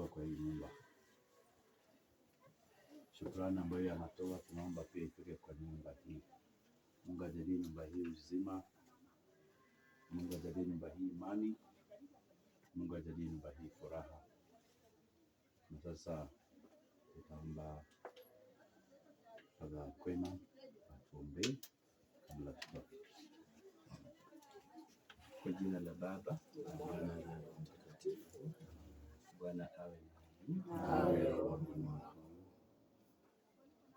kutoka kwa hii nyumba. Shukrani ambayo anatoa tunaomba pia ifike kwa nyumba hii. Mungu ajalie nyumba hii uzima. Mungu ajalie nyumba hii imani. Mungu ajalie nyumba hii furaha. Na sasa tutaomba Padre Kwema atuombee kabla tutoke. Kwa jina la Baba na Mwana na Roho Mtakatifu. Bwana awe nanyi.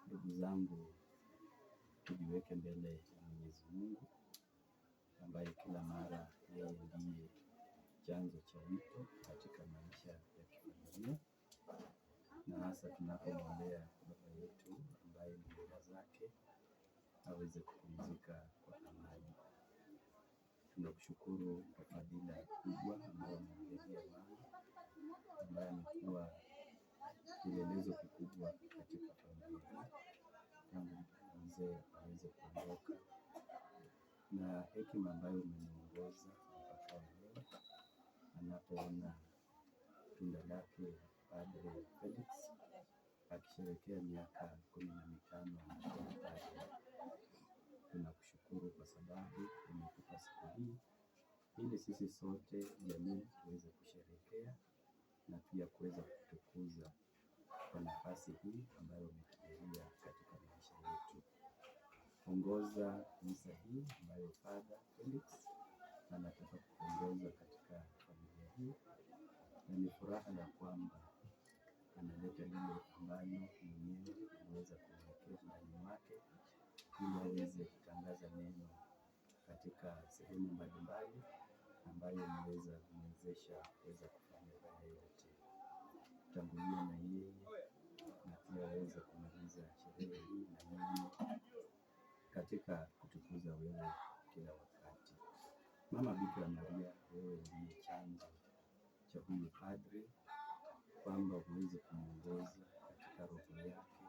Ndugu zangu, tujiweke mbele ya Mwenyezi Mungu ambaye kila mara yeye ndiye chanzo cha wito katika maisha ya kifamilia, na hasa tunapomwombea baba yetu ambaye ni mwenda zake aweze kupumzika kwa amani. Tunakushukuru kwa fadhila kubwa ambayo umeongezea mama ambaye amekuwa kielelezo kikubwa katika familia tangu mzee aweze kuondoka, na hekima ambayo umemuongoza mpaka leo anapoona tunda lake Padre Felix akisherehekea miaka 15 amekuwa padre. Tunakushukuru kwa sababu umetupa siku hii ili sisi sote jamii tuweze kusherehekea na pia kuweza kutukuza kwa nafasi hii ambayo umetujalia katika maisha yetu. Ongoza misa hii ambayo Padre Felix anataka kuongoza katika familia hii, na ni furaha ya kwamba analeta lile ambalo mwenyewe ameweza kuelekeza ndani mwake ili aweze kutangaza neno katika sehemu mbalimbali ambayo imeweza kumwezesha kuweza kufanya haya yote. Tangulia na yeye na pia aweze kumaliza sherehe hii na nini katika kutukuza wewe kila wakati. Mama Bikira Maria, wewe ndiye chanzo cha huyu padre, kwamba uweze kumwongoza katika roho yake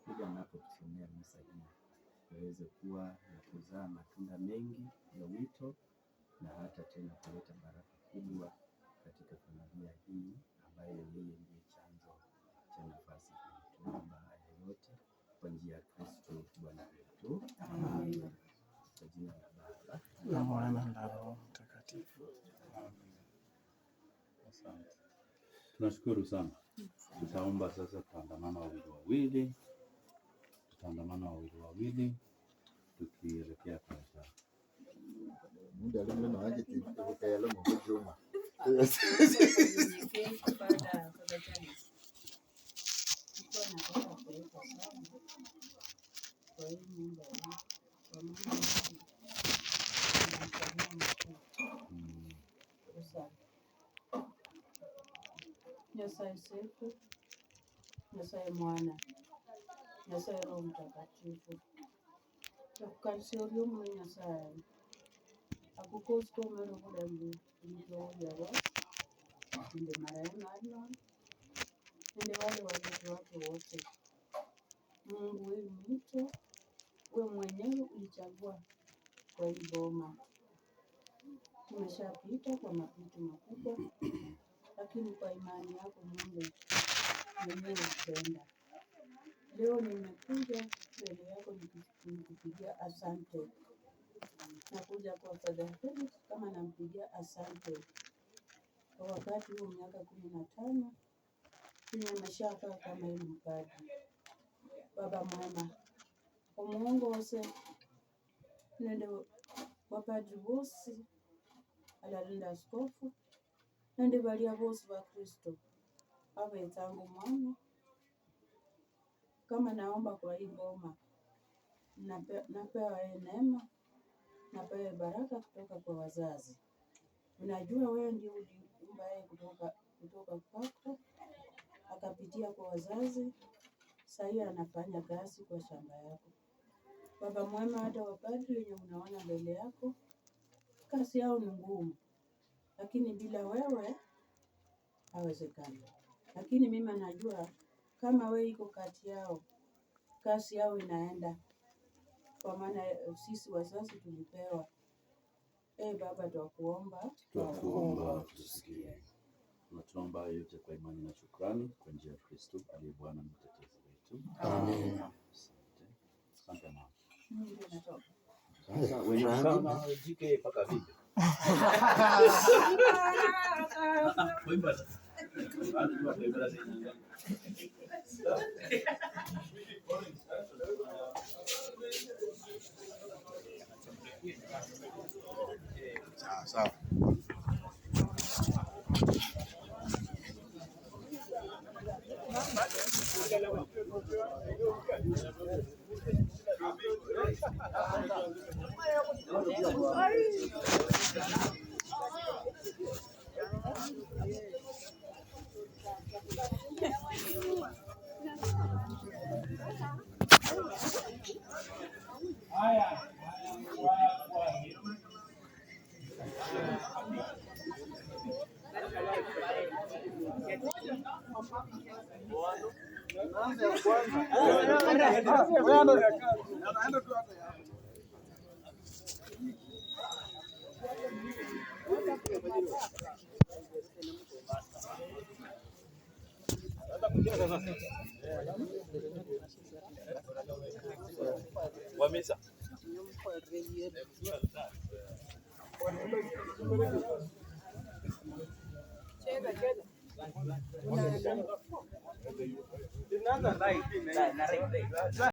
ili anapotusomea misa hii uweze kuwa na kuzaa matunda mengi ya wito na hata tena kuleta baraka kubwa katika familia hii ambayo yeye ndiye chanzo cha nafasi hii. Tunaomba haya yote kwa njia ya Kristo Bwana wetu. Amen. Kwa jina la Baba na Mwana na Roho Mtakatifu. Asante. Tunashukuru sana. Tutaomba sasa tutaandamana wawili tukielekea kwa altar. Muda leo na waje tukayala mjuma. Nyasaye Sefu, Nyasaye Mwana, Nyasaye Roho Mtakatifu. Tukukaribisha muri Nyasaye. Akukosi kwa mero kudambi ndio yaro. Ndio marayana ano. Ndio wale watu wote. Mungu wewe mito, wewe mwenyewe ulichagua kwa hii boma. Tumeshapita kwa mapito makubwa, lakini kwa imani yako Mungu mwenyewe unapenda. Leo nimekuja mbele yako nikupigia asante. Nakuja kwa Padre Felix kama nampigia asante. Kwa wakati huu miaka 15 nimeshakaa kama hii mpadri. Baba mwema, umuongoze nende wapadri bose alalinda askofu nende balia bose ba Kristo abetsangu mwana. Kama naomba kwa hii boma napewa neema, napewa baraka kutoka kwa wazazi. Unajua wewe ndio uliumba yeye kutoka kwako akapitia kwa wazazi, sasa anafanya kazi kwa shamba yako. Baba mwema, hata wapadri wenye unaona mbele yako kazi yao ni ngumu, lakini bila wewe hawezekani. Lakini mimi najua kama wewe iko kati yao, kazi yao inaenda, kwa maana sisi wazazi tulipewa. Baba, twakuomba tusikie. Tunaomba yote kwa imani na shukrani kwa njia ya Kristo aliye Bwana na mtetezi wetu. Amen. Asante mama. Sasa wewe kama jike paka vipi? Sawa. Wameza.